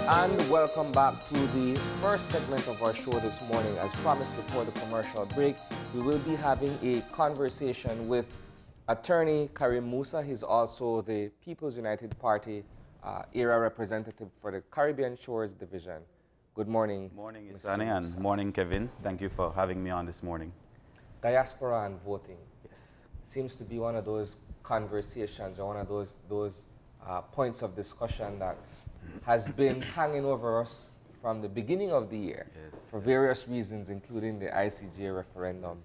And welcome back to the first segment of our show this morning. As promised before the commercial break, we will be having a conversation with attorney Kareem Musa. He's also the People's United Party area representative for the Caribbean Shores Division. Good morning. Morning, Isani, and morning, Kevin. Thank you for having me on this morning. Diaspora and voting. Yes. Seems to be one of those conversations or one of those points of discussion that has been hanging over us from the beginning of the year for various reasons, including the ICJ referendum.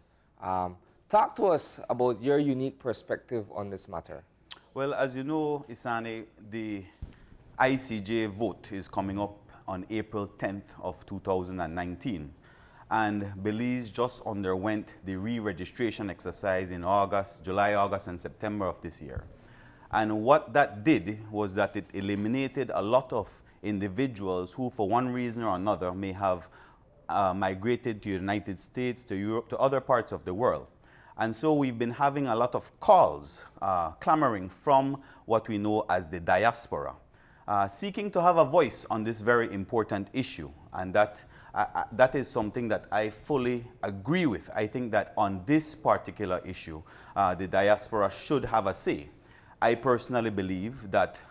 Talk to us about your unique perspective on this matter. Well, as you know, Isani, the ICJ vote is coming up on April 10th of 2019. And Belize just underwent the re-registration exercise in July, August, and September of this year. And what that did was that it eliminated a lot of individuals who, for one reason or another, may have migrated to the United States, to Europe, to other parts of the world. And so we've been having a lot of calls, clamoring from what we know as the diaspora, seeking to have a voice on this very important issue. And that is something that I fully agree with. I think that on this particular issue, the diaspora should have a say. I personally believe that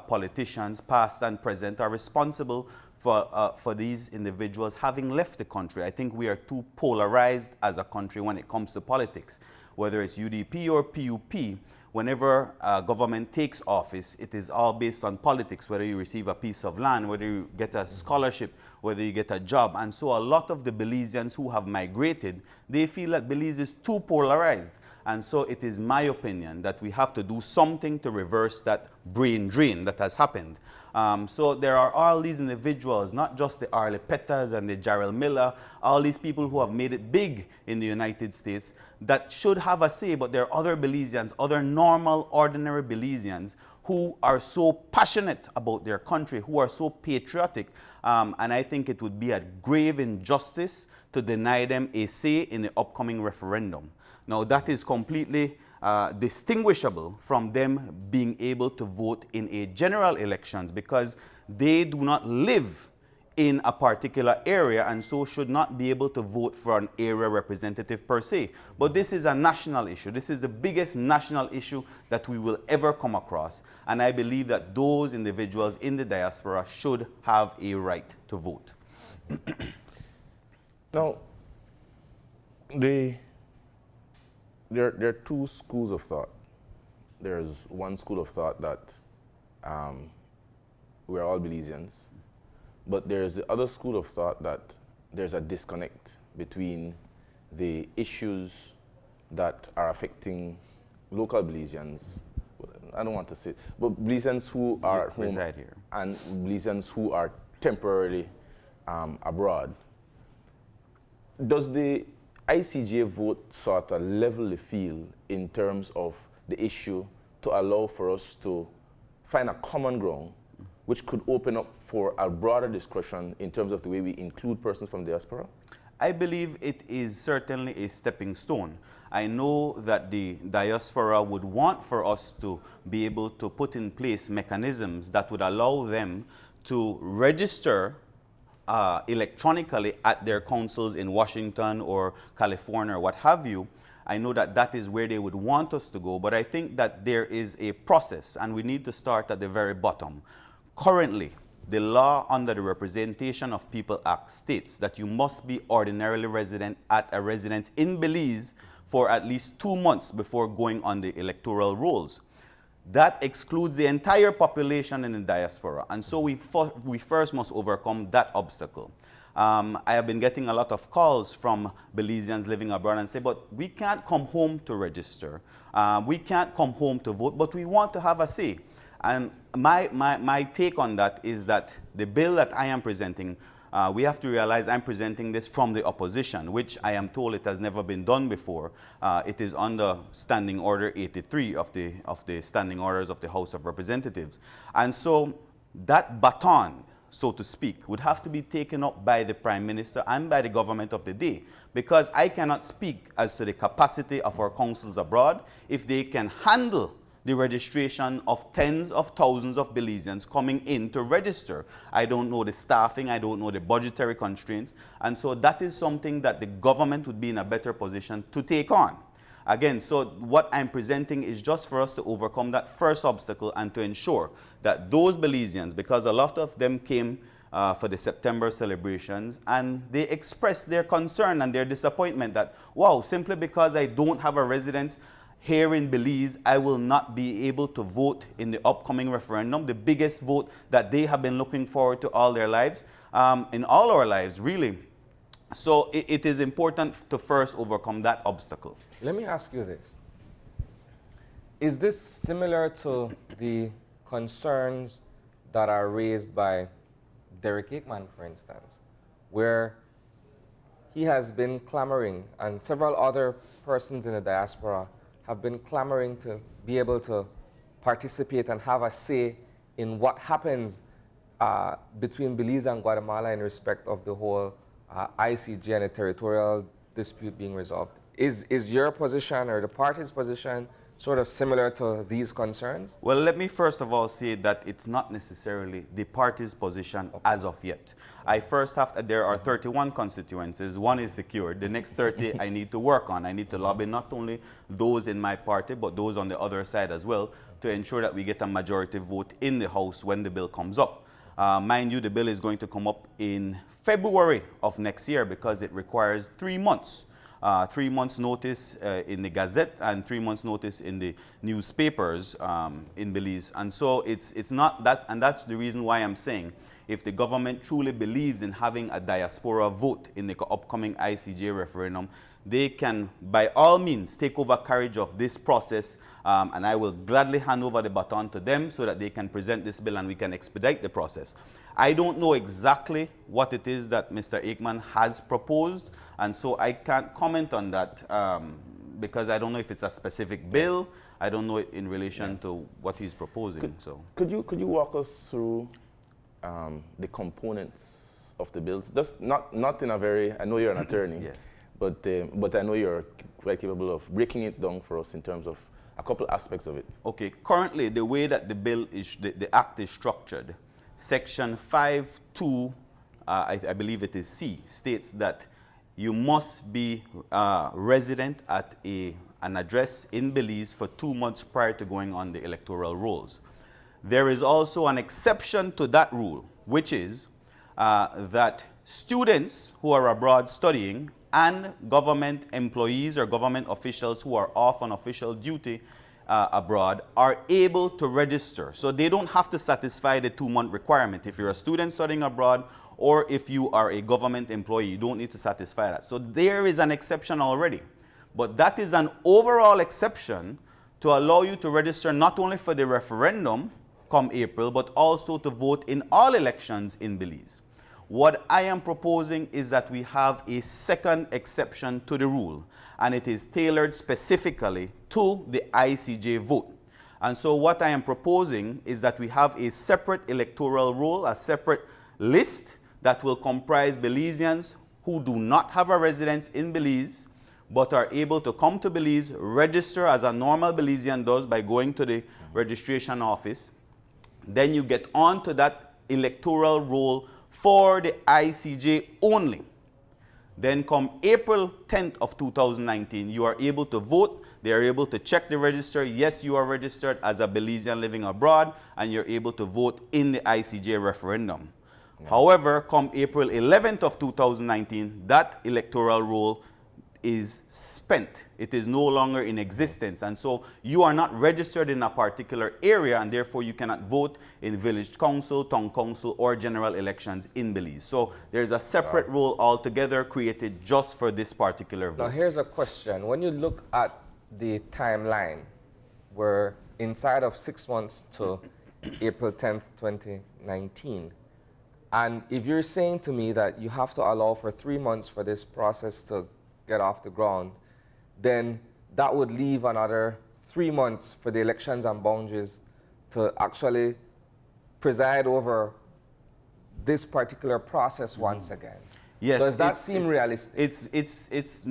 politicians, past and present, are responsible for these individuals having left the country. I think we are too polarized as a country when it comes to politics. Whether it's UDP or PUP, whenever government takes office, it is all based on politics, whether you receive a piece of land, whether you get a scholarship, whether you get a job. And so a lot of the Belizeans who have migrated, they feel that Belize is too polarized. And so it is my opinion that we have to do something to reverse that brain drain that has happened. So there are all these individuals, not just the Arlie Pettas and the Jarrell Miller, all these people who have made it big in the United States that should have a say, but there are other Belizeans, other normal, ordinary Belizeans who are so passionate about their country, who are so patriotic, and I think it would be a grave injustice to deny them a say in the upcoming referendum. Now, that is completely distinguishable from them being able to vote in a general elections because they do not live in a particular area and so should not be able to vote for an area representative per se. But this is a national issue. This is the biggest national issue that we will ever come across. And I believe that those individuals in the diaspora should have a right to vote. Now, there are two schools of thought. There's one school of thought that we're all Belizeans, but there's the other school of thought that there's a disconnect between the issues that are affecting local Belizeans. I don't want to say, but Belizeans who are at home here and Belizeans who are temporarily abroad. Does the ICJ vote sort of level the field in terms of the issue to allow for us to find a common ground which could open up for a broader discussion in terms of the way we include persons from the diaspora? I believe it is certainly a stepping stone. I know that the diaspora would want for us to be able to put in place mechanisms that would allow them to register electronically at their councils in Washington or California or what have you. I know that that is where they would want us to go, but I think that there is a process and we need to start at the very bottom. Currently, the law under the Representation of People Act states that you must be ordinarily resident at a residence in Belize for at least 2 months before going on the electoral rolls. That excludes the entire population in the diaspora. And so we first must overcome that obstacle. I have been getting a lot of calls from Belizeans living abroad and say, but we can't come home to register. We can't come home to vote, but we want to have a say. And my take on that is that the bill that I am presenting, we have to realize I'm presenting this from the opposition, which I am told it has never been done before. It is under Standing Order 83 of the Standing Orders of the House of Representatives. And so that baton, so to speak, would have to be taken up by the Prime Minister and by the government of the day, because I cannot speak as to the capacity of our councils abroad if they can handle the registration of tens of thousands of Belizeans coming in to register. I don't know the staffing, I don't know the budgetary constraints, and so that is something that the government would be in a better position to take on. Again, so what I'm presenting is just for us to overcome that first obstacle and to ensure that those Belizeans, because a lot of them came for the September celebrations, and they expressed their concern and their disappointment that, wow, simply because I don't have a residence here in Belize, I will not be able to vote in the upcoming referendum, the biggest vote that they have been looking forward to all their lives, in all our lives, really. So it is important to first overcome that obstacle. Let me ask you this. Is this similar to the concerns that are raised by Derek Aikman, for instance, where he has been clamoring, and several other persons in the diaspora have been clamoring to be able to participate and have a say in what happens between Belize and Guatemala in respect of the whole ICJ and a territorial dispute being resolved? Is your position or the party's position sort of similar to these concerns? Well, let me first of all say that it's not necessarily the party's position as of yet. I first have to, there are 31 constituencies, one is secured. The next 30 I need to work on. I need to lobby not only those in my party, but those on the other side as well, to ensure that we get a majority vote in the House when the bill comes up. Mind you, the bill is going to come up in February of next year because it requires 3 months. 3 months notice in the Gazette and 3 months notice in the newspapers in Belize. And so it's not that, and that's the reason why I'm saying if the government truly believes in having a diaspora vote in the upcoming ICJ referendum, they can by all means take over carriage of this process, and I will gladly hand over the baton to them so that they can present this bill and we can expedite the process. I don't know exactly what it is that Mr. Aikman has proposed, and so I can't comment on that because I don't know if it's a specific bill. I don't know it in relation to what he's proposing. Could you walk us through the components of the bills? Just not in a very, I know you're an attorney, yes, but I know you're quite capable of breaking it down for us in terms of a couple aspects of it. Okay, currently the way that the bill is, the act is structured, Section 5(2), I believe it is C, states that you must be resident at an address in Belize for 2 months prior to going on the electoral rolls. There is also an exception to that rule, which is that students who are abroad studying and government employees or government officials who are off on official duty abroad are able to register. So they don't have to satisfy the 2-month requirement. If you're a student studying abroad or if you are a government employee, you don't need to satisfy that. So there is an exception already. But that is an overall exception to allow you to register not only for the referendum come April, but also to vote in all elections in Belize. What I am proposing is that we have a second exception to the rule, and it is tailored specifically to the ICJ vote. And so what I am proposing is that we have a separate electoral roll, a separate list that will comprise Belizeans who do not have a residence in Belize, but are able to come to Belize, register as a normal Belizean does by going to the registration office. Then you get on to that electoral roll for the ICJ only. Then come April 10th of 2019, you are able to vote. They are able to check the register. Yes, you are registered as a Belizean living abroad, and you're able to vote in the ICJ referendum. Yeah. However, come April 11th of 2019, that electoral roll is spent. It is no longer in existence, and so you are not registered in a particular area, and therefore you cannot vote in village council, town council, or general elections in Belize. So there's a separate rule altogether created just for this particular vote. Now here's a question. When you look at the timeline, we're inside of 6 months to April 10th, 2019. And if you're saying to me that you have to allow for 3 months for this process to get off the ground, then that would leave another 3 months for the elections and boundaries to actually preside over this particular process once again. Yes, Does that seem realistic? It's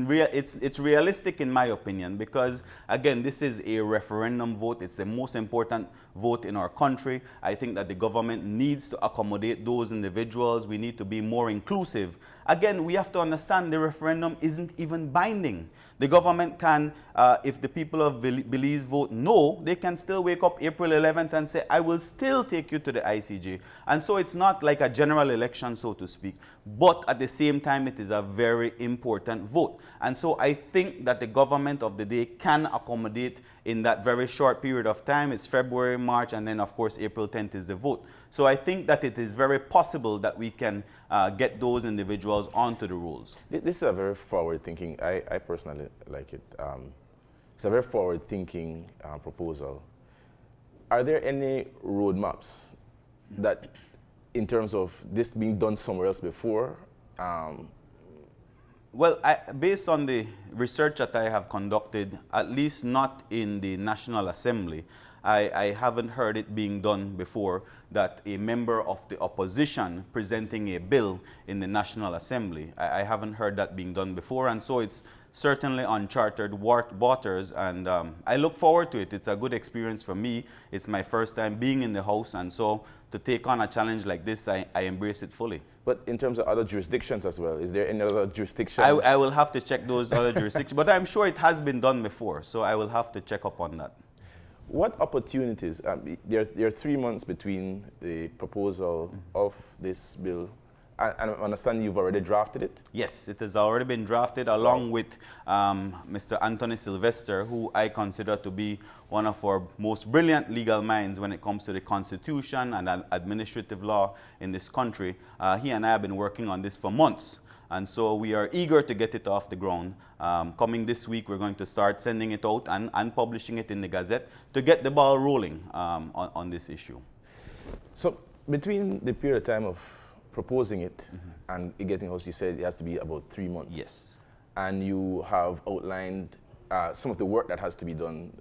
realistic in my opinion, because again, this is a referendum vote. It's the most important vote in our country. I think that the government needs to accommodate those individuals. We need to be more inclusive. Again, we have to understand the referendum isn't even binding. The government can, if the people of Belize vote no, they can still wake up April 11th and say, I will still take you to the ICJ. And so it's not like a general election, so to speak. But at the same time, it is a very important vote. And so I think that the government of the day can accommodate in that very short period of time. It's February, March, and then of course April 10th is the vote. So I think that it is very possible that we can get those individuals onto the rolls. This is a very forward-thinking, I personally like it. It's a very forward-thinking proposal. Are there any roadmaps that, in terms of this being done somewhere else before? Well, based on the research that I have conducted, at least not in the National Assembly, I haven't heard it being done before, that a member of the opposition presenting a bill in the National Assembly. I haven't heard that being done before, and so it's certainly uncharted waters, and I look forward to it. It's a good experience for me. It's my first time being in the House, and so to take on a challenge like this, I embrace it fully. But in terms of other jurisdictions as well, is there any other jurisdiction? I will have to check those other jurisdictions, but I'm sure it has been done before, so I will have to check up on that. What opportunities, there are 3 months between the proposal of this bill, and I understand you've already drafted it? Yes, it has already been drafted along with Mr. Anthony Sylvester, who I consider to be one of our most brilliant legal minds when it comes to the Constitution and administrative law in this country. He and I have been working on this for months. And so we are eager to get it off the ground. Coming this week, we're going to start sending it out and publishing it in the Gazette to get the ball rolling on this issue. So between the period of time of proposing it and it getting house, you said it has to be about 3 months. Yes. And you have outlined some of the work that has to be done.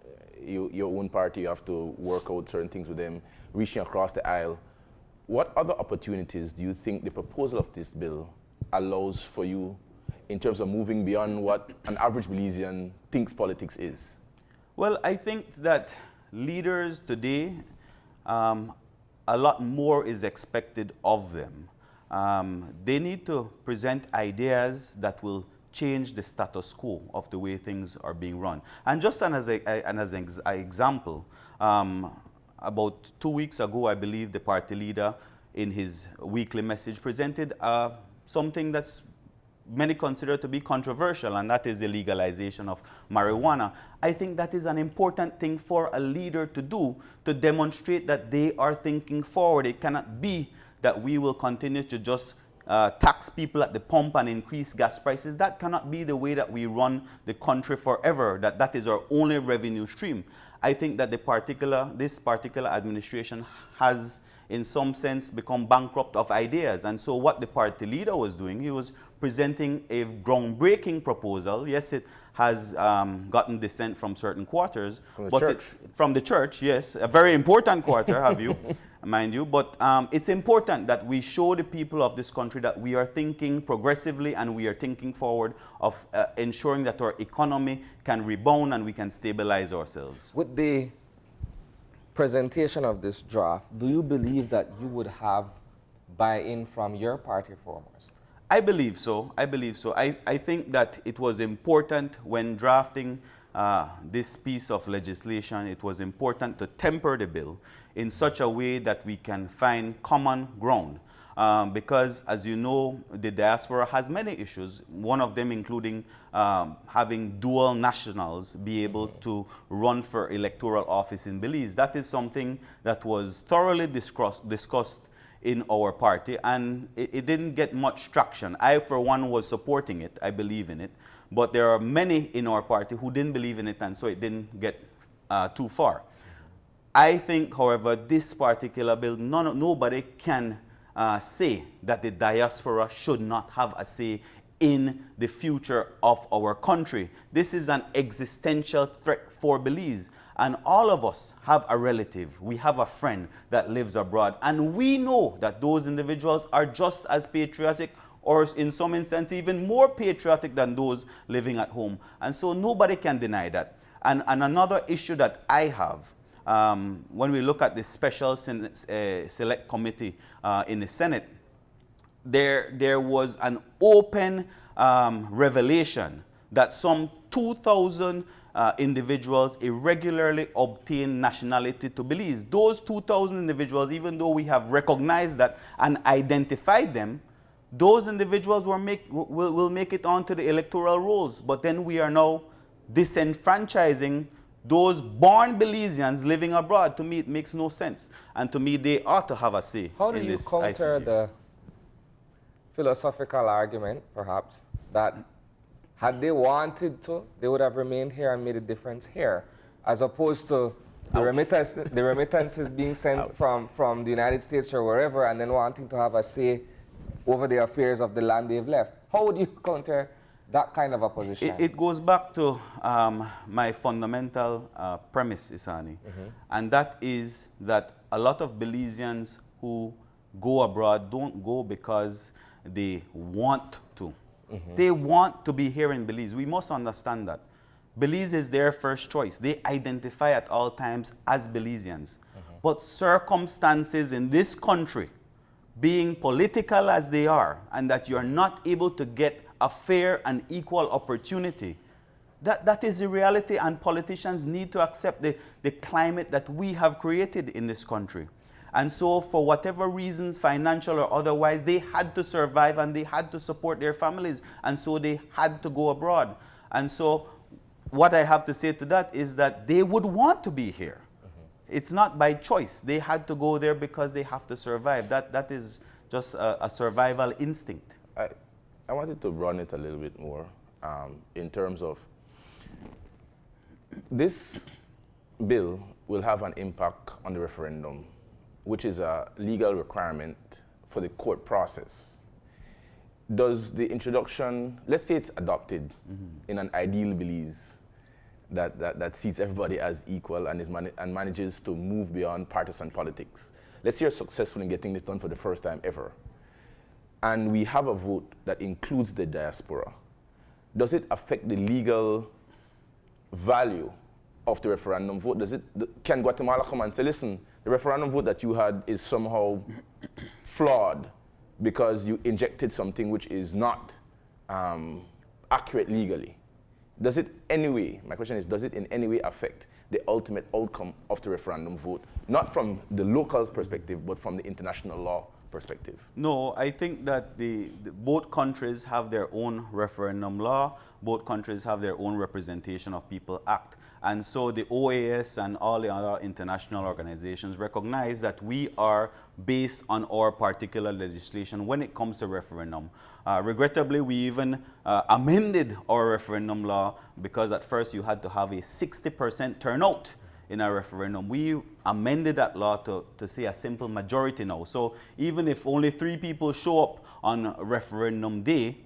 Your own party, you have to work out certain things with them, reaching across the aisle. What other opportunities do you think the proposal of this bill allows for you in terms of moving beyond what an average Belizean thinks politics is? Well, I think that leaders today, a lot more is expected of them. They need to present ideas that will change the status quo of the way things are being run. And just as an example, about 2 weeks ago, I believe the party leader in his weekly message presented something that's many consider to be controversial, and that is the legalization of marijuana. I think that is an important thing for a leader to do, to demonstrate that they are thinking forward. It cannot be that we will continue to just tax people at the pump and increase gas prices. That cannot be the way that we run the country forever, that is our only revenue stream. I think that this particular administration has, in some sense, become bankrupt of ideas. And so what the party leader was doing, he was presenting a groundbreaking proposal. Yes, it has gotten dissent from certain quarters. From the church, yes. A very important quarter, mind you. But it's important that we show the people of this country that we are thinking progressively and we are thinking forward of ensuring that our economy can rebound and we can stabilize ourselves. With the presentation of this draft, do you believe that you would have buy-in from your party foremost? I believe so. I think that it was important when drafting this piece of legislation, it was important to temper the bill in such a way that we can find common ground. Because, as you know, the diaspora has many issues, one of them including having dual nationals be able to run for electoral office in Belize. That is something that was thoroughly discussed in our party, and it didn't get much traction. I, for one, was supporting it. I believe in it. But there are many in our party who didn't believe in it, and so it didn't get too far. I think, however, this particular bill, nobody can say that the diaspora should not have a say in the future of our country. This is an existential threat for Belize. And all of us have a relative, we have a friend that lives abroad. And we know that those individuals are just as patriotic or in some instances even more patriotic than those living at home. And so nobody can deny that. And another issue that I have, when we look at the special select committee in the Senate, there was an open revelation that some 2,000 individuals irregularly obtained nationality to Belize. Those 2,000 individuals, even though we have recognized that and identified them, those individuals will make it onto the electoral rolls. But then we are now disenfranchising those born Belizeans living abroad. To me, it makes no sense. And to me, they ought to have a say in this. How do you counter ICJ. the philosophical argument, perhaps, that had they wanted to, they would have remained here and made a difference here, as opposed to the remittances being sent from the United States or wherever, and then wanting to have a say over the affairs of the land they've left? How would you counter that kind of a position? It goes back to my fundamental premise, Isani, and that is that a lot of Belizeans who go abroad don't go because they want to. They want to be here in Belize. We must understand that. Belize is their first choice. They identify at all times as Belizeans. But circumstances in this country, being political as they are, and that you are not able to get a fair and equal opportunity, that is the reality, and politicians need to accept the climate that we have created in this country. And so for whatever reasons, financial or otherwise, they had to survive and they had to support their families. And so they had to go abroad. And so what I have to say to that is that they would want to be here. It's not by choice. They had to go there because they have to survive. That is just a survival instinct. I wanted to run it a little bit more in terms of this bill will have an impact on the referendum, which is a legal requirement for the court process. Does the introduction, let's say it's adopted in an ideal Belize that sees everybody as equal and manages to move beyond partisan politics. Let's say you're successful in getting this done for the first time ever. And we have a vote that includes the diaspora. Does it affect the legal value of the referendum vote? Can Guatemala come and say, listen, the referendum vote that you had is somehow flawed because you injected something which is not accurate legally? Does it anyway, my question is, does it in any way affect the ultimate outcome of the referendum vote? Not from the locals' perspective, but from the international law perspective. No, I think that both countries have their own referendum law. Both countries have their own Representation of People Act. And so the OAS and all the other international organizations recognize that we are based on our particular legislation when it comes to referendum. Regrettably, we even amended our referendum law because at first you had to have a 60% turnout in a referendum. We amended that law to say a simple majority now. So even if only 3 people show up on referendum day,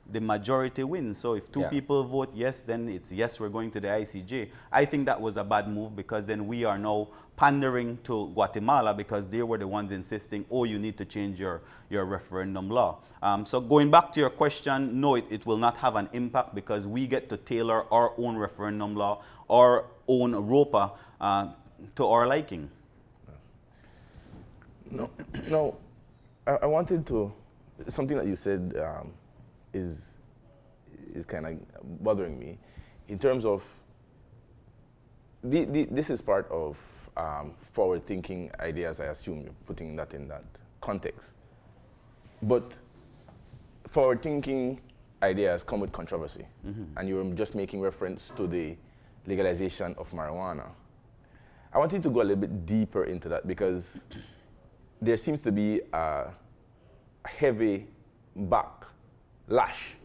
the majority wins. So if 2 people vote yes, then it's yes, we're going to the ICJ. I think that was a bad move because then we are now pandering to Guatemala because they were the ones insisting, oh, you need to change your referendum law. So going back to your question, no, it will not have an impact because we get to tailor our own referendum law, our own ROPA to our liking. No, I wanted to, something that you said is kind of bothering me in terms of this is part of forward-thinking ideas. I assume you're putting that in that context. But forward-thinking ideas come with controversy, and you're just making reference to the legalization of marijuana. I wanted to go a little bit deeper into that because there seems to be a heavy backlash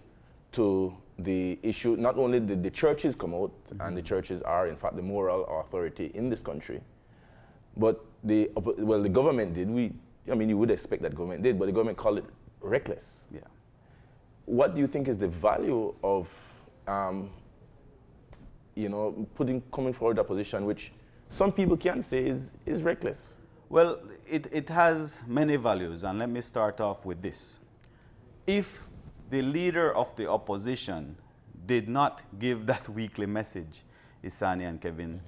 to the issue. Not only did the churches come out, and the churches are in fact the moral authority in this country, but the government did. You would expect that government did, but the government called it reckless. Yeah. What do you think is the value of coming forward a position which some people can say is reckless? Well, it has many values, and let me start off with this. If the leader of the opposition did not give that weekly message, Isani and Kevin,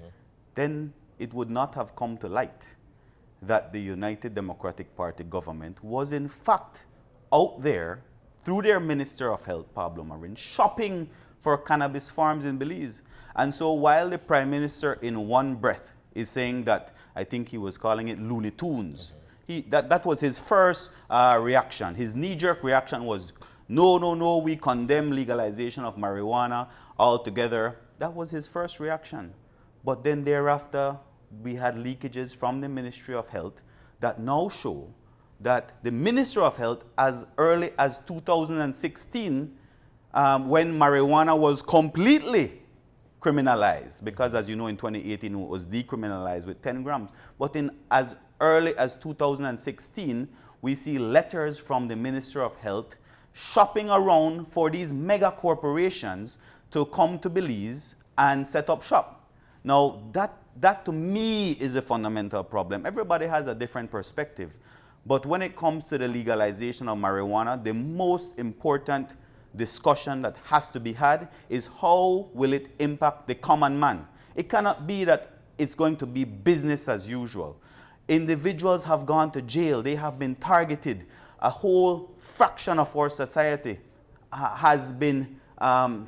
then it would not have come to light that the United Democratic Party government was in fact out there through their Minister of Health, Pablo Marin, shopping for cannabis farms in Belize. And so while the Prime Minister in one breath is saying that, I think he was calling it Looney Tunes, that was his first reaction. His knee-jerk reaction was, no, no, no, we condemn legalization of marijuana altogether. That was his first reaction. But then thereafter, we had leakages from the Ministry of Health that now show that the Minister of Health, as early as 2016, when marijuana was completely criminalized, because as you know, in 2018, it was decriminalized with 10 grams. But in as early as 2016, we see letters from the Minister of Health shopping around for these mega corporations to come to Belize and set up shop. Now, that to me is a fundamental problem. Everybody has a different perspective. But when it comes to the legalization of marijuana, the most important discussion that has to be had is how will it impact the common man? It cannot be that it's going to be business as usual. Individuals have gone to jail. They have been targeted. A whole fraction of our society has been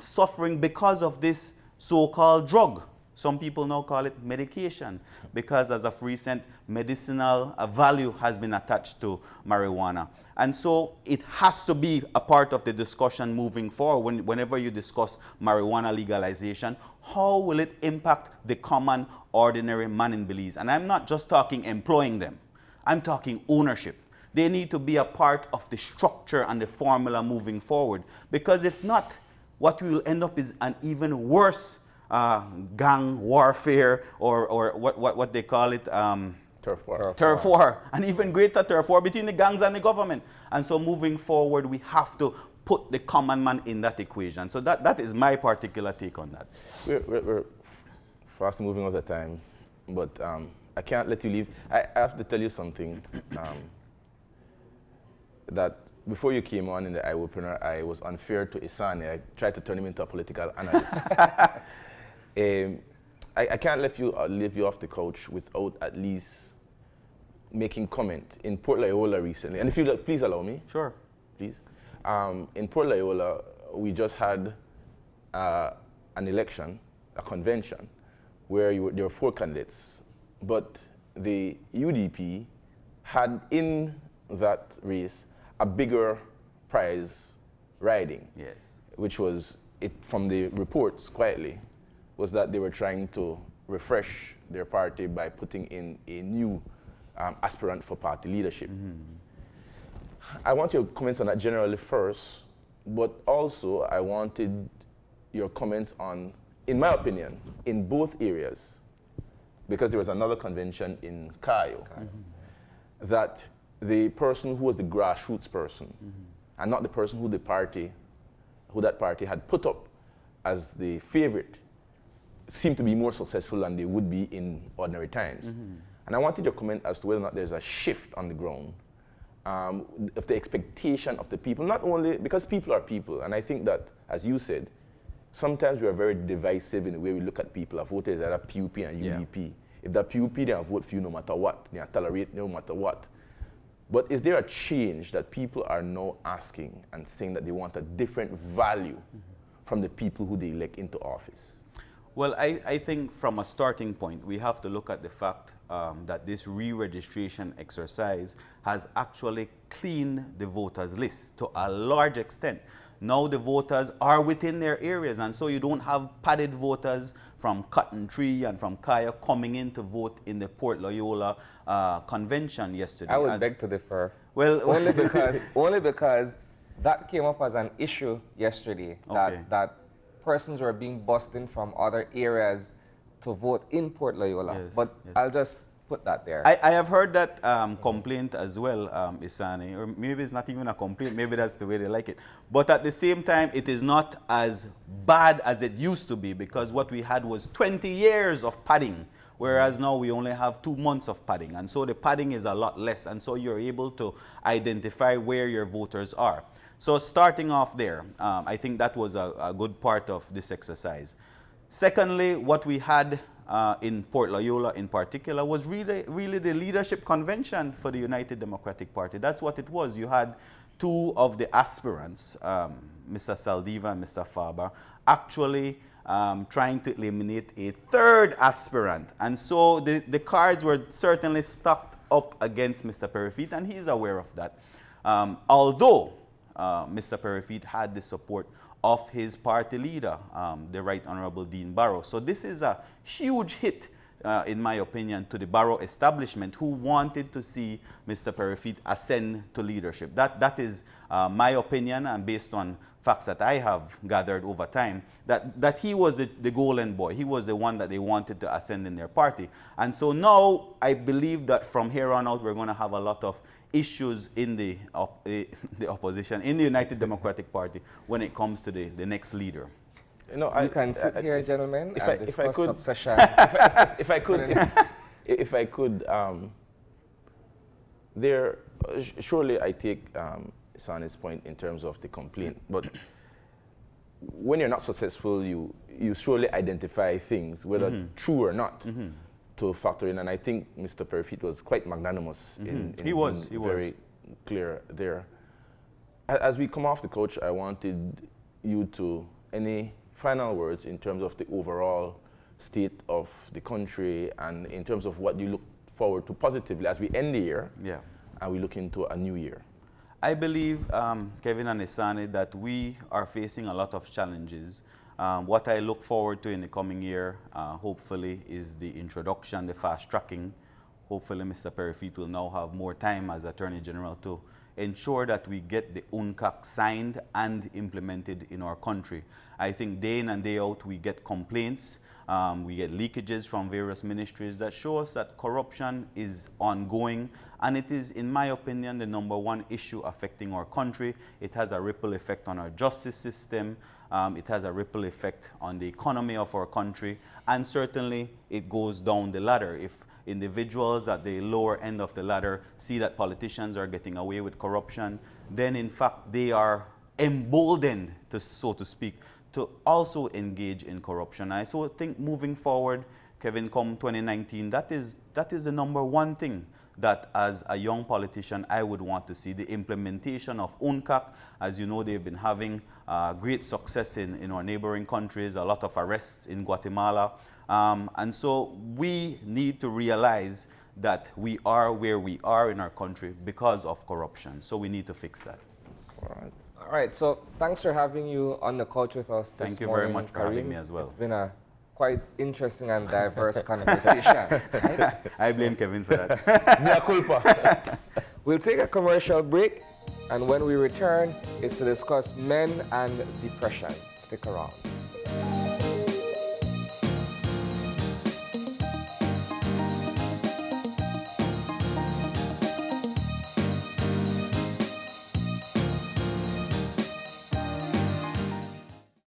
suffering because of this so-called drug. Some people now call it medication because as of recent, medicinal value has been attached to marijuana. And so it has to be a part of the discussion moving forward whenever you discuss marijuana legalization. How will it impact the common, ordinary man in Belize? And I'm not just talking employing them. I'm talking ownership. They need to be a part of the structure and the formula moving forward. Because if not, what we will end up is an even worse gang warfare, or what they call it, Turf war. Turf war, an even greater turf war between the gangs and the government. And so moving forward, we have to put the common man in that equation. So that is my particular take on that. We're fast moving all the time, but I can't let you leave. I have to tell you something, that before you came on in the eye opener, I was unfair to Isani. I tried to turn him into a political analyst. I can't leave you off the couch without at least making comment. In Port Loyola recently, and if you please allow me. Sure. Please. In Port Loyola, we just had an election, a convention, where there were 4 candidates, but the UDP had in that race a bigger prize riding. Yes. Which was, from the reports quietly, was that they were trying to refresh their party by putting in a new aspirant for party leadership. I want your comments on that generally first, but also I wanted your comments on, in my opinion, in both areas, because there was another convention in Cayo, that the person who was the grassroots person, and not the person who that party had put up as the favorite, seemed to be more successful than they would be in ordinary times. And I wanted your comment as to whether or not there's a shift on the ground of the expectation of the people, not only because people are people, and I think that, as you said, sometimes we are very divisive in the way we look at people. A voter is either PUP and UDP. Yeah. If they're PUP, they'll vote for you no matter what. They'll tolerate no matter what. But is there a change that people are now asking and saying that they want a different value from the people who they elect into office? Well, I think from a starting point, we have to look at the fact that this re-registration exercise has actually cleaned the voters' list to a large extent. Now the voters are within their areas, and so you don't have padded voters from Cotton Tree and from Kaya coming in to vote in the Port Loyola convention yesterday. I would beg to differ. Well, only because that came up as an issue yesterday, that persons were being bussed in from other areas to vote in Port Loyola. Yes, but yes. I'll just put that there. I have heard that complaint as well, Isani, or maybe it's not even a complaint, maybe that's the way they like it. But at the same time, it is not as bad as it used to be, because what we had was 20 years of padding, whereas now we only have 2 months of padding. And so the padding is a lot less, and so you're able to identify where your voters are. So starting off there, I think that was a good part of this exercise. Secondly, what we had in Port Loyola in particular was really the leadership convention for the United Democratic Party. That's what it was. You had two of the aspirants, Mr. Saldiva and Mr. Faber, actually trying to eliminate a third aspirant. And so the cards were certainly stacked up against Mr. Perifit, and he's aware of that. Although Mr. Perifit had the support of his party leader, the Right Honorable Dean Barrow. So this is a huge hit, in my opinion, to the Barrow establishment, who wanted to see Mr. Perifit ascend to leadership. That is my opinion, and based on facts that I have gathered over time, that he was the golden boy. He was the one that they wanted to ascend in their party. And so now I believe that from here on out, we're going to have a lot of issues in the opposition, in the United Democratic Party, when it comes to the next leader. You know, you can sit here, gentlemen, and discuss succession. If I could, surely I take Sani's point in terms of the complaint, but when you're not successful, you surely identify things, whether true or not, to factor in. And I think Mr. Perifit was quite magnanimous in very clear there. As we come off the coach, I wanted you to, any final words in terms of the overall state of the country and in terms of what you look forward to positively as we end the year and we look into a new year. I believe, Kevin and Isani, that we are facing a lot of challenges. What I look forward to in the coming year, hopefully, is the introduction, the fast tracking. Hopefully, Mr. Perifit will now have more time as Attorney General to ensure that we get the UNCAC signed and implemented in our country. I think day in and day out, we get complaints. We get leakages from various ministries that show us that corruption is ongoing, and it is, in my opinion, the #1 issue affecting our country. It has a ripple effect on our justice system. It has a ripple effect on the economy of our country, and certainly it goes down the ladder. If individuals at the lower end of the ladder see that politicians are getting away with corruption, then in fact they are emboldened, so to speak, to also engage in corruption. I so think moving forward, Kevin, come 2019, that is the #1 thing that as a young politician I would want to see, the implementation of UNCAC. As you know, they've been having great success in our neighboring countries, a lot of arrests in Guatemala. And so we need to realize that we are where we are in our country because of corruption. So we need to fix that. All right, so thanks for having you on the couch with us this Thank you morning, very much for Kareem. having me as well. It's been a quite interesting and diverse conversation. Right? I blame Kevin for that. Mea culpa. We'll take a commercial break, and when we return, it's to discuss men and depression. Stick around.